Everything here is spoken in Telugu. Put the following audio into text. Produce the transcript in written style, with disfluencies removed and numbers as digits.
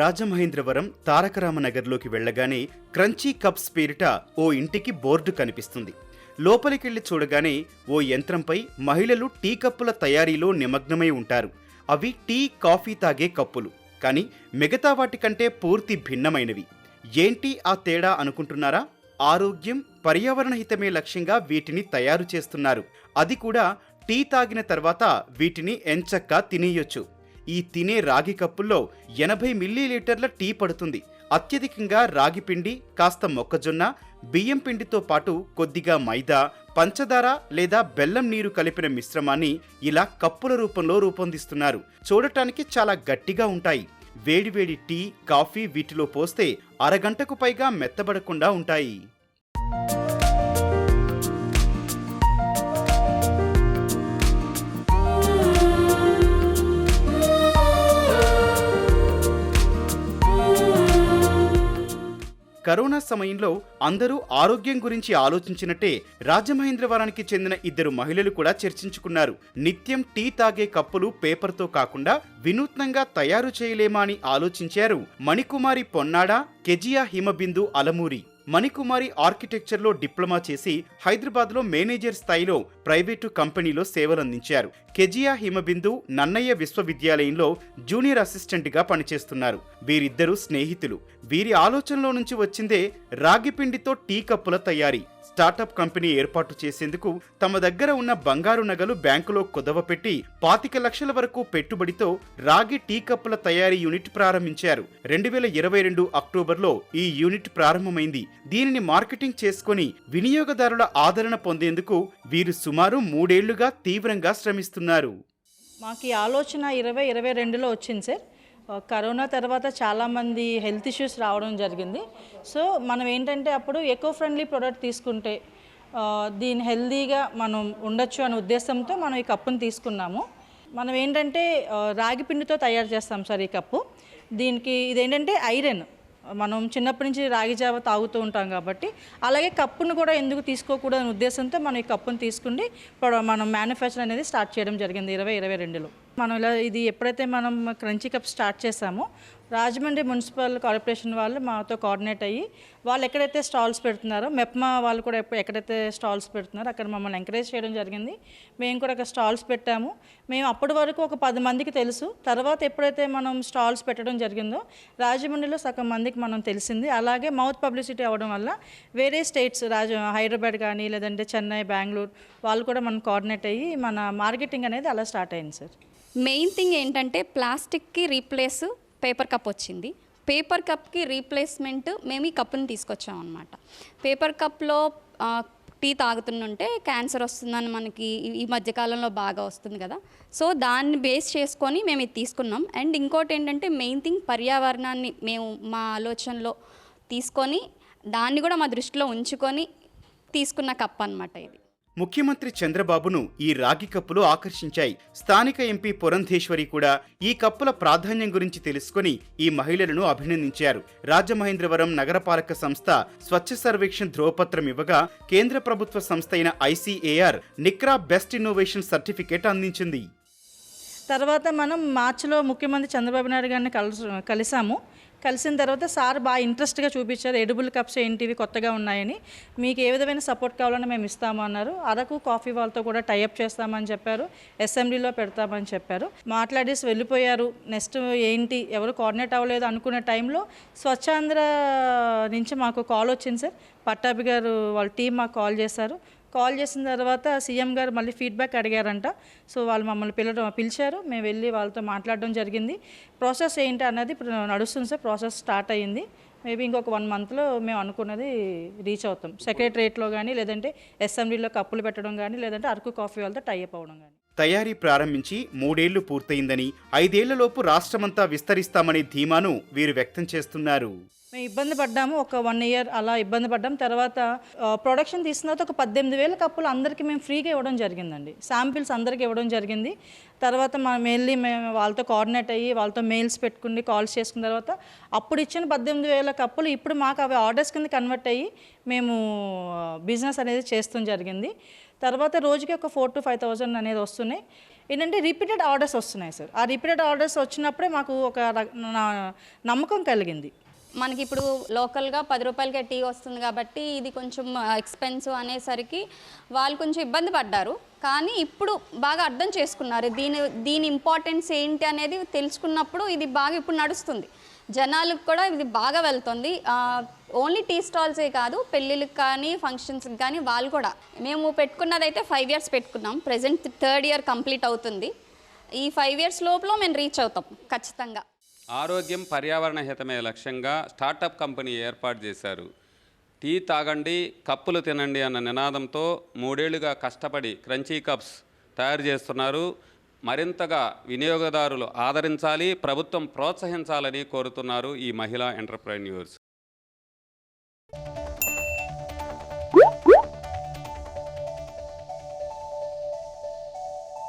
రాజమహేంద్రవరం తారకరామనగర్లోకి వెళ్లగానే క్రంచీ కప్స్ పేరిట ఓ ఇంటికి బోర్డు కనిపిస్తుంది. లోపలికెళ్లి చూడగానే ఓ యంత్రంపై మహిళలు టీ కప్పుల తయారీలో నిమగ్నమై ఉంటారు. అవి టీ, కాఫీ తాగే కప్పులు, కానీ మిగతా వాటికంటే పూర్తి భిన్నమైనవి. ఏంటి ఆ తేడా అనుకుంటున్నారా? ఆరోగ్యం, పర్యావరణ హితమే లక్ష్యంగా వీటిని తయారు చేస్తున్నారు. అది కూడా టీ తాగిన తర్వాత వీటిని ఎంచక్కా తినేయొచ్చు. ఈ తినే రాగి కప్పుల్లో 80 మిల్లీలీటర్ల టీ పడుతుంది. అత్యధికంగా రాగి పిండి, కాస్త మొక్కజొన్న, బియ్యం పిండితో పాటు కొద్దిగా మైదా, పంచదార లేదా బెల్లం నీరు కలిపిన మిశ్రమాన్ని ఇలా కప్పుల రూపంలో రూపొందిస్తున్నారు. చూడటానికి చాలా గట్టిగా ఉంటాయి. వేడివేడి టీ, కాఫీ వీటిలో పోస్తే అరగంటకు పైగా మెత్తబడకుండా ఉంటాయి. కరోనా సమయంలో అందరూ ఆరోగ్యం గురించి ఆలోచించినట్టే రాజమహేంద్రవరానికి చెందిన 2 మహిళలు కూడా చర్చించుకున్నారు. నిత్యం టీ తాగే కప్పులు పేపర్తో కాకుండా వినూత్నంగా తయారు చేయలేమా అని ఆలోచించారు మణికుమారి పొన్నాడ, కెజియా హిమబిందు అలమూరి. మణికుమారి ఆర్కిటెక్చర్లో డిప్లొమా చేసి హైదరాబాద్లో మేనేజర్ స్థాయిలో ప్రైవేటు కంపెనీలో సేవలందించారు. కెజియా హిమబిందు నన్నయ్య విశ్వవిద్యాలయంలో జూనియర్ అసిస్టెంట్గా పనిచేస్తున్నారు. వీరిద్దరూ స్నేహితులు. వీరి ఆలోచనలో నుంచి వచ్చిందే రాగిపిండితో టీ కప్పుల తయారీ. స్టార్టప్ కంపెనీ ఏర్పాటు చేసేందుకు తమ దగ్గర ఉన్న బంగారు నగలు బ్యాంకులో కుదవపెట్టి 25 లక్షల వరకు పెట్టుబడితో రాగి టీ కప్పుల తయారీ యూనిట్ ప్రారంభించారు. 2022 అక్టోబర్లో ఈ యూనిట్ ప్రారంభమైంది. దీనిని మార్కెటింగ్ చేసుకుని వినియోగదారుల ఆదరణ పొందేందుకు వీరు సుమారు 3 ఏళ్లుగా తీవ్రంగా శ్రమిస్తున్నారు. మాకు ఈ ఆలోచన 2022లో వచ్చింది సార్. కరోనా తర్వాత చాలామంది హెల్త్ ఇష్యూస్ రావడం జరిగింది. సో మనం ఏంటంటే అప్పుడు ఎకో ఫ్రెండ్లీ ప్రోడక్ట్ తీసుకుంటే దీన్ని హెల్తీగా మనం ఉండొచ్చు అనే ఉద్దేశంతో మనం ఈ కప్పుని తీసుకున్నాము. మనం ఏంటంటే రాగి పిండితో తయారు చేస్తాం సార్ ఈ కప్పు. దీనికి ఇదేంటంటే ఐరన్. మనం చిన్నప్పటి నుంచి రాగి జావ తాగుతూ ఉంటాం కాబట్టి అలాగే కప్పును కూడా ఎందుకు తీసుకోకూడదనే ఉద్దేశంతో మనం ఈ కప్పును తీసుకుని మనం మ్యానుఫ్యాక్చర్ అనేది స్టార్ట్ చేయడం జరిగింది 2022లో. మనం ఇలా ఇది ఎప్పుడైతే మనం క్రంచీ కప్ స్టార్ట్ చేసామో రాజమండ్రి మున్సిపల్ కార్పొరేషన్ వాళ్ళు మాతో కోఆర్డినేట్ అయ్యి వాళ్ళు ఎక్కడైతే స్టాల్స్ పెడుతున్నారో మెప్మా వాళ్ళు కూడా ఎక్కడైతే స్టాల్స్ పెడుతున్నారో అక్కడ మమ్మల్ని ఎంకరేజ్ చేయడం జరిగింది. మేము కూడా అక్కడ స్టాల్స్ పెట్టాము. మేము అప్పటి వరకు ఒక 10 మందికి తెలుసు. తర్వాత ఎప్పుడైతే మనం స్టాల్స్ పెట్టడం జరిగిందో రాజమండ్రిలో సగం మందికి మనం తెలిసింది. అలాగే మౌత్ పబ్లిసిటీ అవ్వడం వల్ల వేరే స్టేట్స్ హైదరాబాద్ కానీ లేదంటే చెన్నై, బెంగళూరు వాళ్ళు కూడా మనం కోఆర్డినేట్ అయ్యి మన మార్కెటింగ్ అనేది అలా స్టార్ట్ అయింది సార్. మెయిన్ థింగ్ ఏంటంటే ప్లాస్టిక్కి రీప్లేస్ పేపర్ కప్ వచ్చింది. పేపర్ కప్కి రీప్లేస్మెంట్ మేము ఈ కప్పుని తీసుకొచ్చాం అనమాట. పేపర్ కప్లో టీ తాగుతుంటే క్యాన్సర్ వస్తుందని మనకి ఈ మధ్యకాలంలో బాగా వస్తుంది కదా. సో దాన్ని బేస్ చేసుకొని మేము ఇది తీసుకున్నాం. అండ్ ఇంకోటి ఏంటంటే మెయిన్ థింగ్ పర్యావరణాన్ని మేము మా ఆలోచనలో తీసుకొని దాన్ని కూడా మా దృష్టిలో ఉంచుకొని తీసుకున్న కప్ అనమాట ఇది. ముఖ్యమంత్రి చంద్రబాబును ఈ రాగి కప్పులు ఆకర్షించాయి. స్థానిక ఎంపీ పురంధేశ్వరి కూడా ఈ కప్పుల ప్రాధాన్యం గురించి తెలుసుకుని ఈ మహిళలను అభినందించారు. రాజమహేంద్రవరం నగరపాలక సంస్థ స్వచ్ఛ సర్వేక్షణ్ ధ్రువపత్రం ఇవ్వగా కేంద్ర ప్రభుత్వ సంస్థ అయిన ICAR నిక్రా బెస్ట్ ఇన్నోవేషన్ సర్టిఫికేట్ అందించింది. తర్వాత మనం మార్చిలో ముఖ్యమంత్రి చంద్రబాబు నాయుడు గారిని కలిసాము. కలిసిన తర్వాత సార్ బాగా ఇంట్రెస్ట్గా చూపించారు. ఎడిబుల్ కప్స్ ఏంటివి కొత్తగా ఉన్నాయని, మీకు ఏ విధమైన సపోర్ట్ కావాలని మేము ఇస్తాము అన్నారు. అరకు కాఫీ వాళ్ళతో కూడా టైఅప్ చేస్తామని చెప్పారు. అసెంబ్లీలో పెడతామని చెప్పారు. మాట్లాడేసి వెళ్ళిపోయారు. నెక్స్ట్ ఏంటి ఎవరు కోఆర్డినేట్ అవ్వలేదు అనుకునే టైంలో స్వచ్ఛాంధ్ర నుంచి మాకు కాల్ వచ్చింది సార్. పట్టాభి గారు వాళ్ళ టీం మాకు కాల్ చేశారు. కాల్ చేసిన తర్వాత సీఎం గారు మళ్ళీ ఫీడ్బ్యాక్ అడిగారంట. సో వాళ్ళు మమ్మల్ని పిలిచారు. మేము వెళ్ళి వాళ్ళతో మాట్లాడడం జరిగింది. ప్రాసెస్ ఏంటి అన్నది ఇప్పుడు నడుస్తుంది సార్. ప్రాసెస్ స్టార్ట్ అయ్యింది. మేబీ ఇంకొక 1 మంత్లో మేము అనుకున్నది రీచ్ అవుతాం. సెక్రటరేట్లో కానీ లేదంటే అసెంబ్లీలో కప్పులు పెట్టడం కానీ లేదంటే అరకు కాఫీ వాళ్ళతో టైఅప్ అవ్వడం కానీ. తయారీ ప్రారంభించి 3 ఏళ్లు పూర్తయిందని, 5 ఏళ్లలోపు రాష్ట్రమంతా విస్తరిస్తామనే ధీమాను వీరు వ్యక్తం చేస్తున్నారు. మేము ఇబ్బంది పడ్డాము, ఒక 1 ఇయర్ అలా ఇబ్బంది పడ్డాం. తర్వాత ప్రొడక్షన్ తీసిన తర్వాత ఒక 18,000 కప్పులు అందరికీ మేము ఫ్రీగా ఇవ్వడం జరిగిందండి. శాంపిల్స్ అందరికీ ఇవ్వడం జరిగింది. తర్వాత మేము వాళ్ళతో కోఆర్డినేట్ అయ్యి వాళ్ళతో మెయిల్స్ పెట్టుకుని కాల్స్ చేసుకున్న తర్వాత అప్పుడు ఇచ్చిన 18,000 కప్పులు ఇప్పుడు మాకు అవి ఆర్డర్స్ కింద కన్వర్ట్ అయ్యి మేము బిజినెస్ అనేది చేస్తూ జరిగింది. తర్వాత రోజుకి ఒక 4,000 to 5,000 అనేది వస్తున్నాయి. ఏంటంటే రిపీటెడ్ ఆర్డర్స్ వస్తున్నాయి సార్. ఆ రిపీటెడ్ ఆర్డర్స్ వచ్చినప్పుడే మాకు ఒక నమ్మకం కలిగింది. మనకి ఇప్పుడు లోకల్గా 10 రూపాయలకే టీ వస్తుంది కాబట్టి ఇది కొంచెం ఎక్స్పెన్సివ్ అనేసరికి వాళ్ళు కొంచెం ఇబ్బంది పడ్డారు. కానీ ఇప్పుడు బాగా అర్థం చేసుకున్నారు. దీని ఇంపార్టెన్స్ ఏంటి అనేది తెలుసుకున్నప్పుడు ఇది బాగా ఇప్పుడు నడుస్తుంది. జనాలకు కూడా ఇది బాగా వెళ్తుంది. ఓన్లీ టీ స్టాల్సే కాదు, పెళ్ళిళ్ళకి కానీ ఫంక్షన్స్కి కానీ వాళ్ళు కూడా. మేము పెట్టుకున్నదైతే 5 years పెట్టుకున్నాం. ప్రజెంట్ 3rd year కంప్లీట్ అవుతుంది. ఈ 5 years లోపల మేము రీచ్ అవుతాం ఖచ్చితంగా. ఆరోగ్యం పర్యావరణ హితమే లక్ష్యంగా స్టార్టప్ కంపెనీ ఏర్పాటు చేశారు. టీ తాగండి కప్పులు తినండి అన్న నినాదంతో 3 ఏళ్లుగా కష్టపడి క్రంచీ కప్స్ తయారు చేస్తున్నారు. మరింతగా వినియోగదారులు ఆదరించాలి, ప్రభుత్వం ప్రోత్సహించాలని కోరుతున్నారు ఈ మహిళా ఎంటర్ప్రెన్యూర్స్.